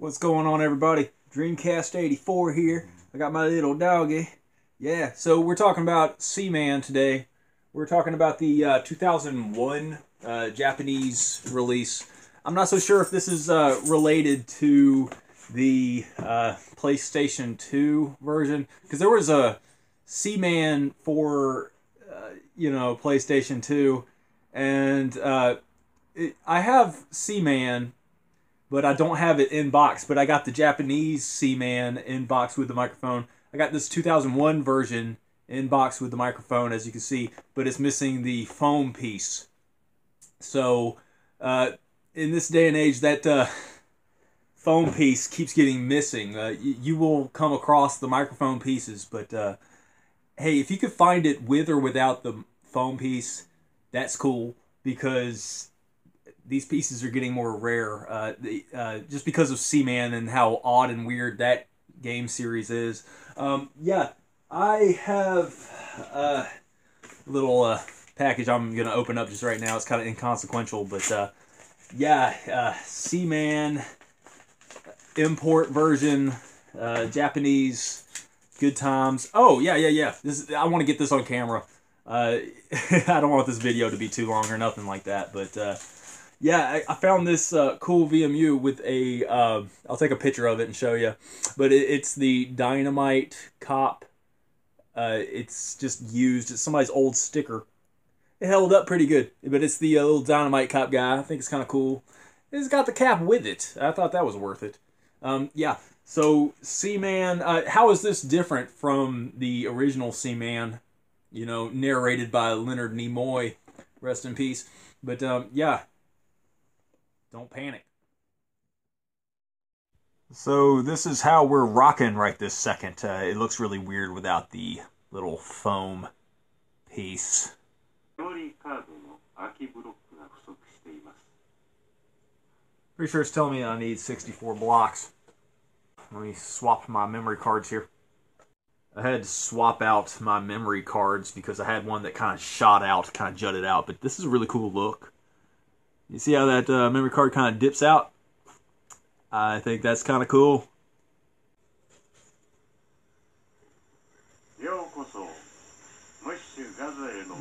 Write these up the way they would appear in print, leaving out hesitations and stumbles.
What's going on, everybody? Dreamcast 84 here. I got my little doggy. Yeah, so we're talking about Seaman today. We're talking about the 2001 Japanese release. I'm not so sure if this is related to the PlayStation 2 version, because there was a Seaman for PlayStation 2, and I have Seaman, but I don't have it in box. But I got the Japanese Seaman in box with the microphone. I got this 2001 version in box with the microphone, as you can see, but it's missing the foam piece. So in this day and age, that foam piece keeps getting missing. You will come across the microphone pieces, but hey, if you could find it with or without the foam piece, that's cool, because these pieces are getting more rare, just because of Seaman and how odd and weird that game series is. Yeah, I have a little package I'm going to open up just right now. It's kind of inconsequential, but yeah, Seaman import version, Japanese, good times. Oh, yeah. I want to get this on camera. I don't want this video to be too long or nothing like that, but yeah, I found this cool VMU with a, I'll take a picture of it and show you, but it's the Dynamite Cop. It's just used. It's somebody's old sticker. It held up pretty good, but it's the little Dynamite Cop guy. I think it's kind of cool. It's got the cap with it. I thought that was worth it. Yeah, so Seaman, how is this different from the original Seaman? You know, narrated by Leonard Nimoy, rest in peace. But yeah, don't panic. So this is how we're rocking right this second. It looks really weird without the little foam piece. Pretty sure it's telling me I need 64 blocks. Let me swap my memory cards here. I had to swap out my memory cards because I had one that kind of shot out, kind of jutted out. But this is a really cool look. You see how that memory card kind of dips out? I think that's kind of cool.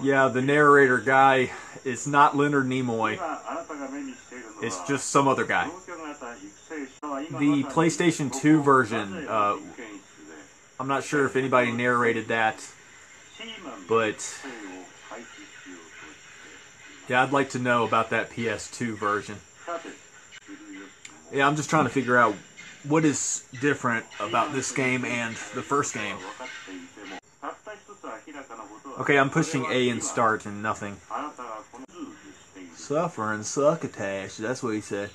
Yeah, the narrator guy, it's not Leonard Nimoy. It's just some other guy. The PlayStation 2 version, I'm not sure if anybody narrated that, but yeah, I'd like to know about that PS2 version. Yeah, I'm just trying to figure out what is different about this game and the first game. Okay, I'm pushing A and start and nothing. Suffering succotash, that's what he said.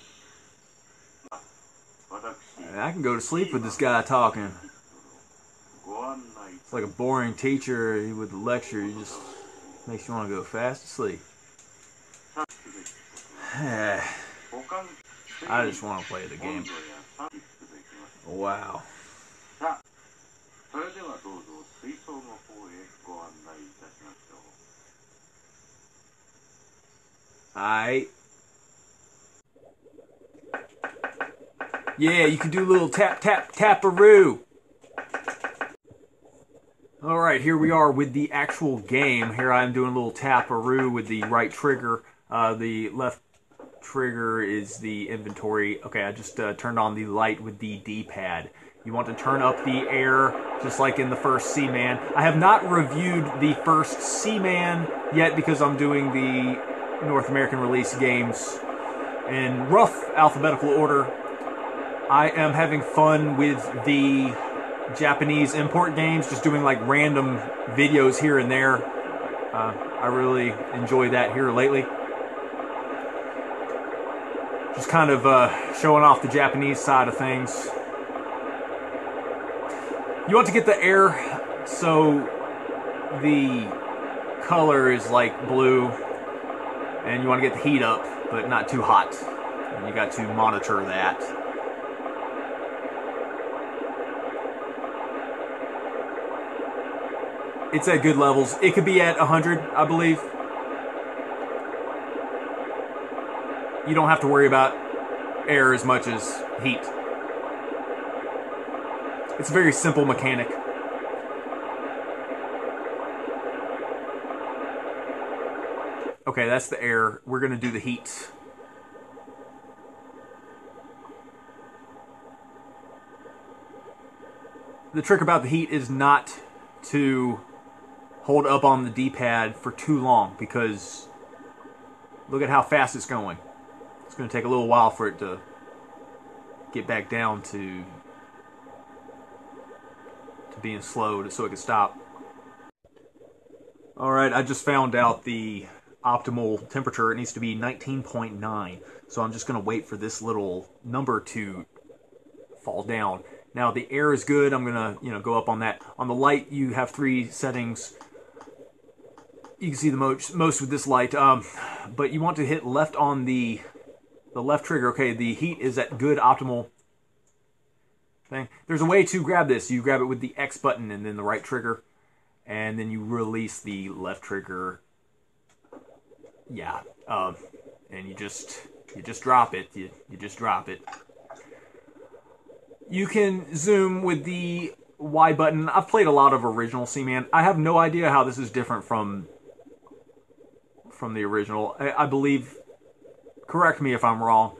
I can go to sleep with this guy talking. It's like a boring teacher with a lecture. He just makes you want to go fast asleep. I just want to play the game. Wow. Alright. Yeah, you can do a little tap-a-roo. Alright, here we are with the actual game. Here I am doing a little tap-a-roo with the right trigger. The left trigger is the inventory. Okay, I just turned on the light with the D-pad. You want to turn up the air, just like in the first Seaman. I have not reviewed the first Seaman yet because I'm doing the North American release games in rough alphabetical order. I am having fun with the Japanese import games, just doing like random videos here and there. I really enjoy that here lately. Just kind of showing off the Japanese side of things. You want to get the air so the color is like blue, and you want to get the heat up, but not too hot. And you got to monitor that. It's at good levels. It could be at 100, I believe. You don't have to worry about air as much as heat. It's a very simple mechanic. Okay, that's the air. We're going to do the heat. The trick about the heat is not to hold up on the D-pad for too long, because look at how fast it's going. It's going to take a little while for it to get back down to being slow so it can stop. Alright, I just found out the optimal temperature. It needs to be 19.9. So I'm just going to wait for this little number to fall down. Now the air is good. I'm going to go up on that. On the light, you have 3 settings. You can see the most with this light. But you want to hit left on the left trigger. Okay, the heat is at good optimal thing. There's a way to grab this. You grab it with the X button and then the right trigger, and then you release the left trigger. Yeah, and you just drop it. You just drop it. You can zoom with the Y button. I've played a lot of original Seaman. I have no idea how this is different from the original. I believe, correct me if I'm wrong,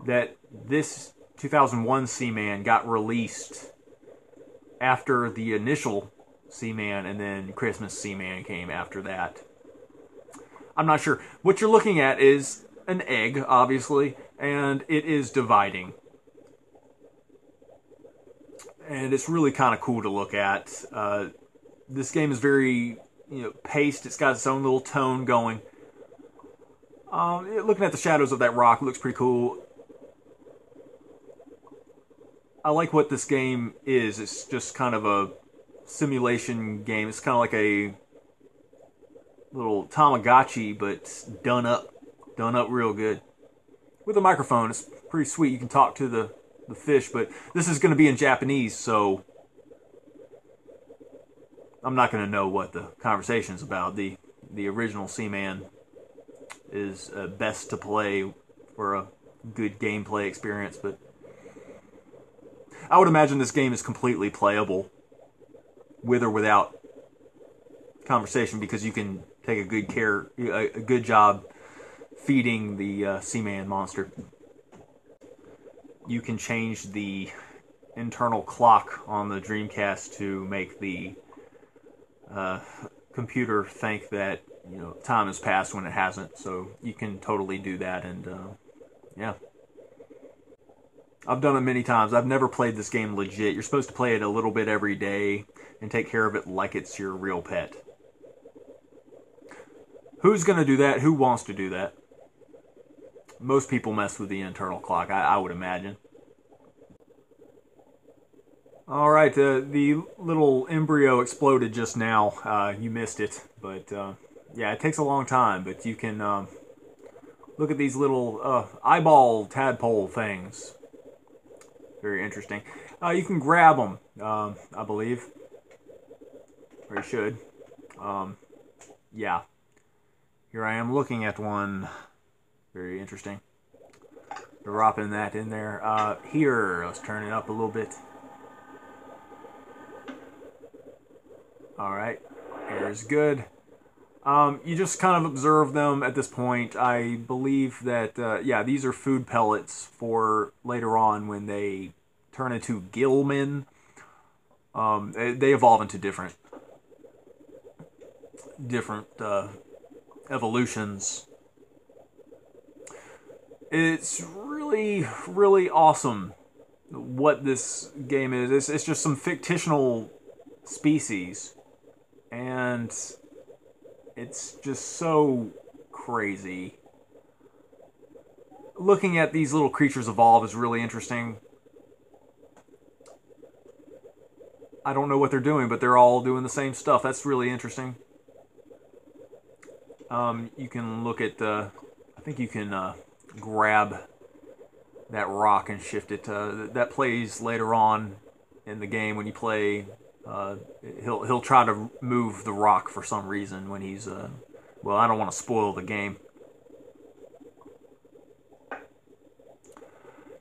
that this 2001 Seaman got released after the initial Seaman, and then Christmas Seaman came after that. I'm not sure. What you're looking at is an egg, obviously, and it is dividing. And it's really kind of cool to look at. This game is very, paced. It's got its own little tone going. Looking at the shadows of that rock, it looks pretty cool. I like what this game is. It's just kind of a simulation game. It's kind of like a little Tamagotchi, but done up real good. With a microphone, it's pretty sweet. You can talk to the fish, but this is going to be in Japanese, so I'm not going to know what the conversation's about. The original Seaman is best to play for a good gameplay experience, but I would imagine this game is completely playable with or without conversation, because you can take a good job feeding the Seaman monster. You can change the internal clock on the Dreamcast to make the computer think that time has passed when it hasn't. So you can totally do that, and yeah. I've done it many times. I've never played this game legit. You're supposed to play it a little bit every day and take care of it like it's your real pet. Who's going to do that? Who wants to do that? Most people mess with the internal clock, I would imagine. Alright, the little embryo exploded just now. You missed it. But, yeah, it takes a long time. But you can look at these little eyeball tadpole things. Very interesting. You can grab them, I believe. Or you should. Yeah. Here I am looking at one. Very interesting. Dropping that in there. Here, let's turn it up a little bit. Alright. Air's good. You just kind of observe them at this point. I believe that, yeah, these are food pellets for later on when they turn into gillmen. They evolve into different evolutions. It's really, really awesome what this game is. It's just some fictional species, and it's just so crazy. Looking at these little creatures evolve is really interesting. I don't know what they're doing, but they're all doing the same stuff. That's really interesting. You can look at I think you can grab that rock and shift it. That plays later on in the game when you play. He'll try to move the rock for some reason when he's well, I don't want to spoil the game.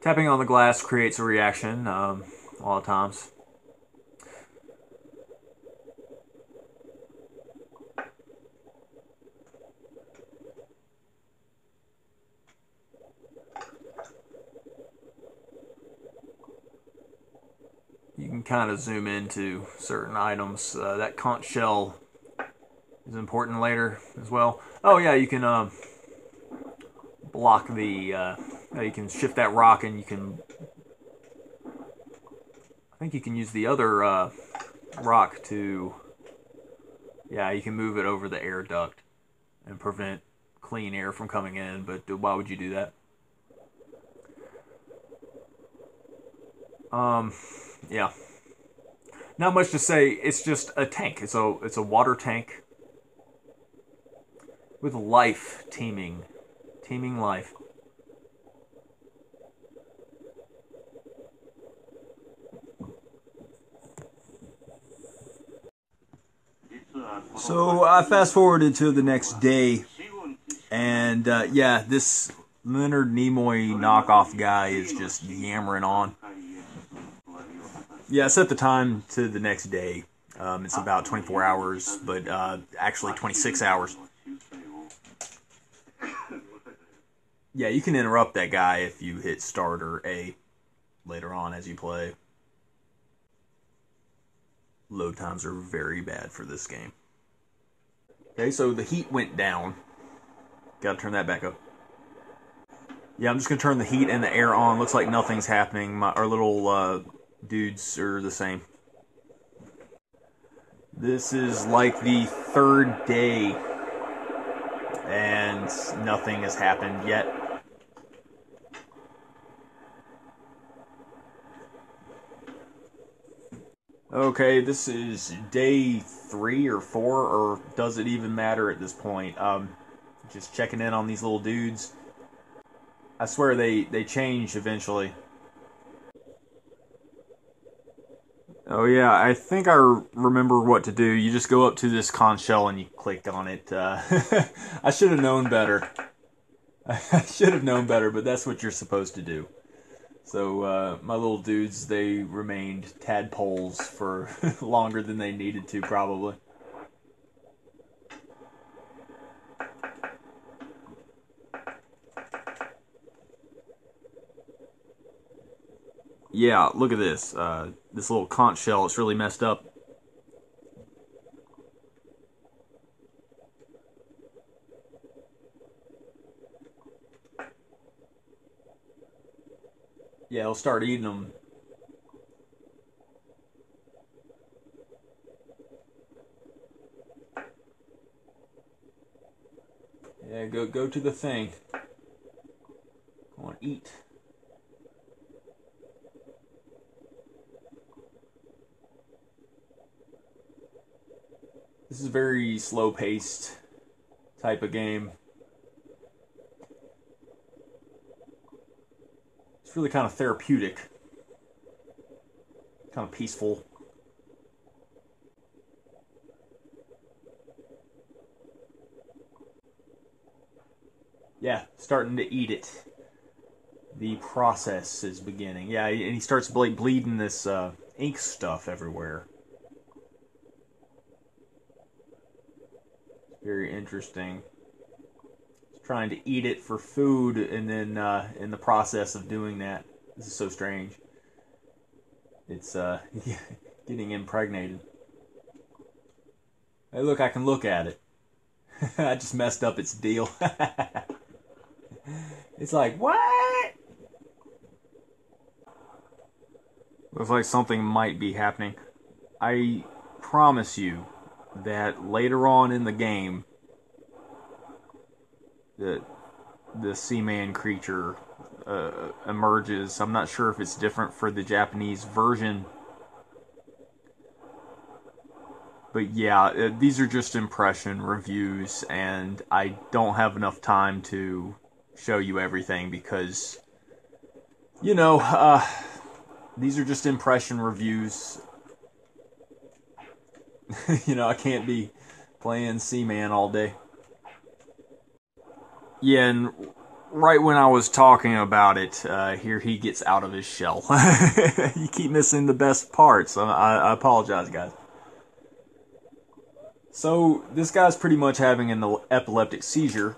Tapping on the glass creates a reaction a lot of times. can kind of zoom into certain items. That conch shell is important later as well. Oh yeah, you can block the. You can shift that rock, and you can. I think you can use the other rock to. Yeah, you can move it over the air duct and prevent clean air from coming in. But why would you do that? Yeah. Not much to say. It's just a tank. It's a water tank with life, teeming life. So I fast forwarded to the next day, and yeah, this Leonard Nimoy knockoff guy is just yammering on. Yeah, I set the time to the next day. It's about 24 hours, but actually 26 hours. Yeah, you can interrupt that guy if you hit start or A later on as you play. Load times are very bad for this game. Okay, so the heat went down. Gotta turn that back up. Yeah, I'm just gonna turn the heat and the air on. Looks like nothing's happening. Our little dudes are the same. This is like the third day, and nothing has happened yet. Okay, this is day 3 or 4, or does it even matter at this point? Just checking in on these little dudes. I swear they change eventually. Oh yeah, I think I remember what to do. You just go up to this conch shell and you click on it. I should have known better. I should have known better, but that's what you're supposed to do. So my little dudes, they remained tadpoles for longer than they needed to, probably. Yeah, look at this. This little conch shell, it's really messed up. Yeah, I'll start eating them. Yeah, go to the thing. Come on, eat. This is a very slow-paced type of game. It's really kind of therapeutic. Kind of peaceful. Yeah, starting to eat it. The process is beginning. Yeah, and he starts bleeding this ink stuff everywhere. Very interesting. He's trying to eat it for food, and then in the process of doing that, this is so strange. It's getting impregnated. Hey, look, I can look at it. I just messed up its deal. It's like, what? Looks like something might be happening. I promise you that later on in the game, the Seaman creature emerges. I'm not sure if it's different for the Japanese version. But yeah, these are just impression reviews, and I don't have enough time to show you everything because, you know, these are just impression reviews. You know, I can't be playing Seaman all day. Yeah, and right when I was talking about it, here he gets out of his shell. You keep missing the best parts. I apologize, guys. So, this guy's pretty much having an epileptic seizure.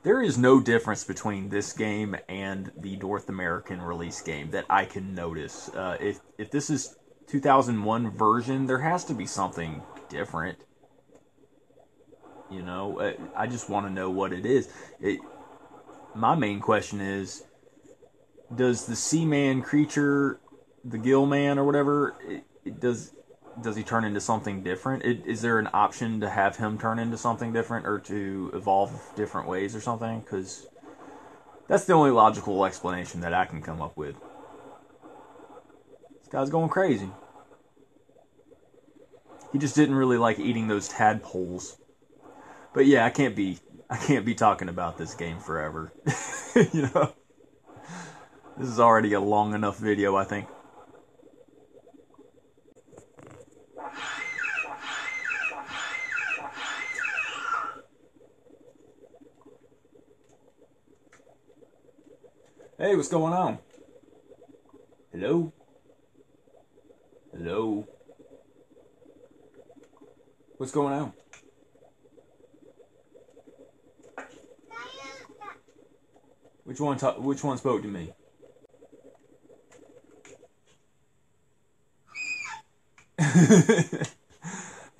There is no difference between this game and the North American release game that I can notice. If this is 2001 version, there has to be something different. You know, I just want to know what it is. My main question is, does the Seaman creature, the Gill Man or whatever, does he turn into something different? Is there an option to have him turn into something different or to evolve different ways or something? Because that's the only logical explanation that I can come up with. This guy's going crazy. He just didn't really like eating those tadpoles. But yeah, I can't be talking about this game forever. You know, this is already a long enough video, I think. Hey, what's going on? Hello? Hello? What's going on? Which one spoke to me?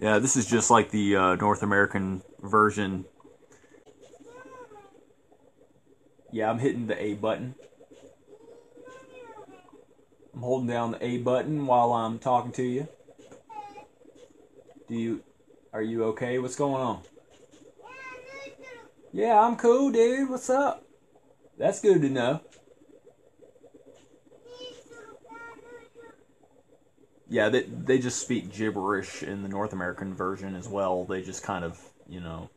Yeah, this is just like the North American version. Yeah, I'm hitting the A button. I'm holding down the A button while I'm talking to you. Are you okay? What's going on? Yeah, I'm cool, dude. What's up? That's good to know. Yeah, they just speak gibberish in the North American version as well. They just kind of, you know,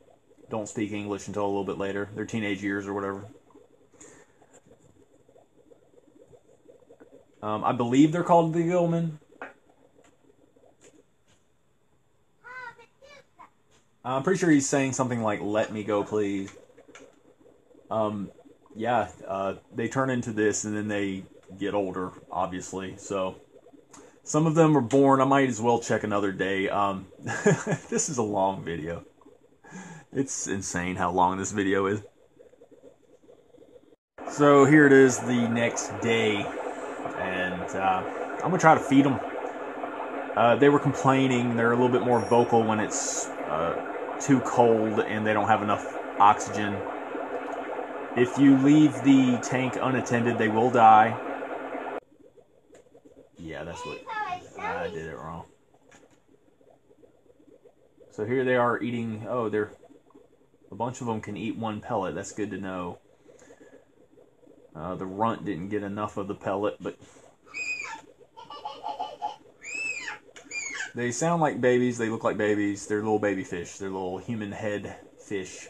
don't speak English until a little bit later. Their teenage years or whatever. I believe they're called the Gilman. I'm pretty sure he's saying something like, "Let me go, please." Yeah, they turn into this and then they get older, obviously. So some of them are born. I might as well check another day. This is a long video. It's insane how long this video is. So here it is the next day, and I'm gonna try to feed them. They were complaining. They're a little bit more vocal when it's too cold and they don't have enough oxygen. If you leave the tank unattended, they will die. Yeah, that's what I did it wrong. So here they are eating. Oh, a bunch of them can eat one pellet. That's good to know. The runt didn't get enough of the pellet, but they sound like babies. They look like babies. They're little baby fish. They're little human head fish.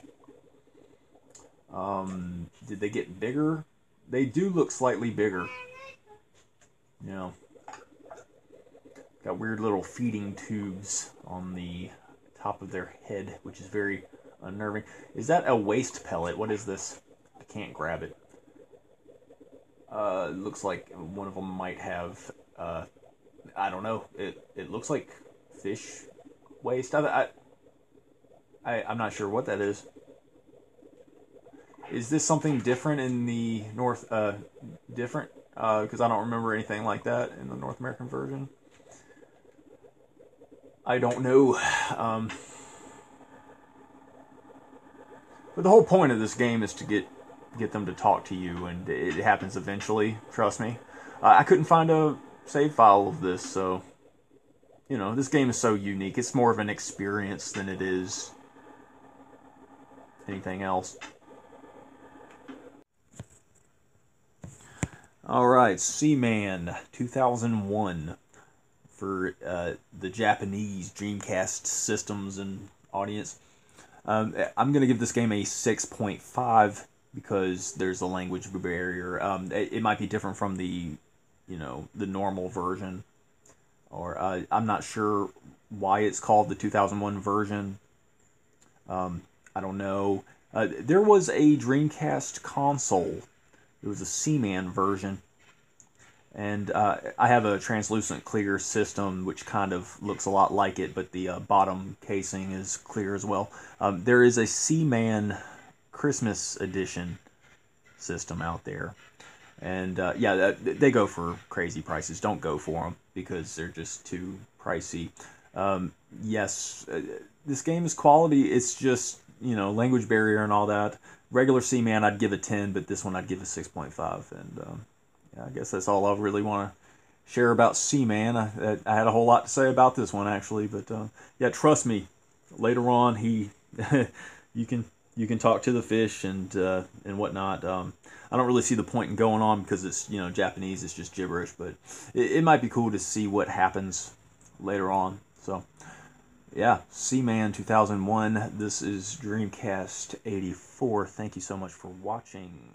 Did they get bigger? They do look slightly bigger. You know, got weird little feeding tubes on the top of their head, which is very unnerving. Is that a waste pellet? What is this? I can't grab it. It looks like one of them might have, I don't know. It looks like fish waste. I'm not sure what that is. Is this something different in the North, different? Because I don't remember anything like that in the North American version. I don't know. But the whole point of this game is to get them to talk to you, and it happens eventually, trust me. I couldn't find a save file of this, so, you know, this game is so unique. It's more of an experience than it is anything else. Alright, Seaman 2001 for the Japanese Dreamcast systems and audience. I'm going to give this game a 6.5 because there's a language barrier. It might be different from the, you know, the normal version. Or I'm not sure why it's called the 2001 version. I don't know. There was a Dreamcast console. It was a Seaman version. And I have a translucent clear system, which kind of looks a lot like it, but the bottom casing is clear as well. There is a Seaman Christmas edition system out there. And yeah, they go for crazy prices. Don't go for them because they're just too pricey. Yes, this game is quality. It's just, you know, language barrier and all that. Regular Seaman, I'd give a 10, but this one I'd give a 6.5. And yeah, I guess that's all I really want to share about Seaman. I had a whole lot to say about this one actually, but yeah, trust me. Later on, you can talk to the fish and whatnot. I don't really see the point in going on because it's, you know, Japanese. It's just gibberish, but it might be cool to see what happens later on. So yeah, Seaman 2001. This is Dreamcast 84. Thank you so much for watching.